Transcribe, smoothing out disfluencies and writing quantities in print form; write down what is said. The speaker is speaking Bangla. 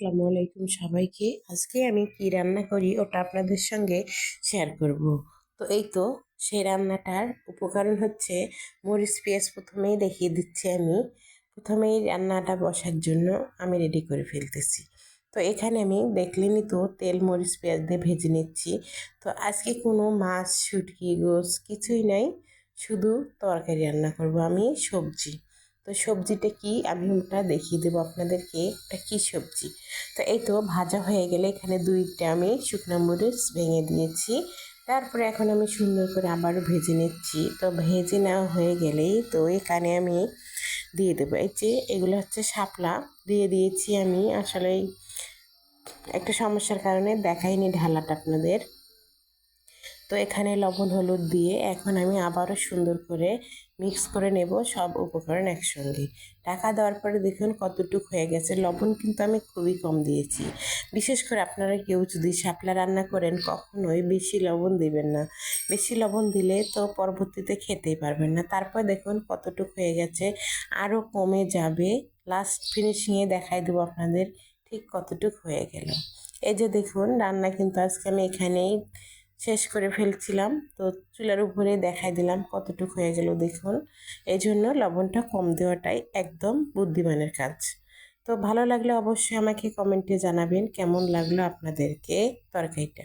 আসসালামু আলাইকুম সবাইকে। আজকে আমি কি রান্না করি ওটা আপনাদের সঙ্গে শেয়ার করব। তো এই তো সেই রান্নাটার উপকরণ হচ্ছে মরিচ পেঁয়াজ। প্রথমেই দেখিয়ে দিচ্ছি আমি। প্রথমেই রান্নাটা বসার জন্য আমি রেডি করে ফেলতেছি। তো এখানে আমি দেখলেনই তো তেল মরিচ পেঁয়াজ দিয়ে ভেজে নিচ্ছি। তো আজকে কোনো মাছ শুটকি গোছ কিছুই নাই, শুধু তরকারি রান্না করব আমি, সবজি। তো সবজিটা কি আমি ওটা দেখিয়ে দেবো আপনাদেরকে, ওটা কী সবজি। তো এই তো ভাজা হয়ে গেলে এখানে দুইটা আমি শুকনো মরিচ ভেঙে দিয়েছি। তারপরে এখন আমি সুন্দর করে আবারও ভেজে নিচ্ছি। তো ভেজে নেওয়া হয়ে গেলেই তো এখানে আমি দিয়ে দেবো, এই যে এগুলো হচ্ছে শাপলা দিয়ে দিয়েছি আমি। আসলে একটা সমস্যার কারণে দেখাইনি ঢালাটা আপনাদের। তো এখানে লবণ হলুদ দিয়ে এখন আমি আবারও সুন্দর করে মিক্স করে নেব সব উপকরণ একসঙ্গে। ঢাকা দেওয়ার পরে দেখুন কতটুকু হয়ে গেছে। লবণ কিন্তু আমি খুবই কম দিয়েছি। বিশেষ করে আপনারা কেউ যদি শাপলা রান্না করেন কখনোই বেশি লবণ দিবেন না। বেশি লবণ দিলে তো পরবর্তীতে খেতেই পারবেন না। তারপর দেখুন কতটুকু হয়ে গেছে, আরও কমে যাবে। লাস্ট ফিনিশিংয়ে দেখাই দেবো আপনাদের ঠিক কতটুকু হয়ে গেল। এই যে দেখুন রান্না কিন্তু আজকে আমি এখানেই শেষ করে ফেলছিলাম। তো চুলার উপরে দেখাই দিলাম কতটুকু হয়ে গেল দেখুন। এই জন্য লবণটা কম দেওয়াটাই একদম বুদ্ধিমানের কাজ। তো ভালো লাগলে অবশ্যই আমাকে কমেন্টে জানাবেন কেমন লাগলো আপনাদেরকে তরকারিটা।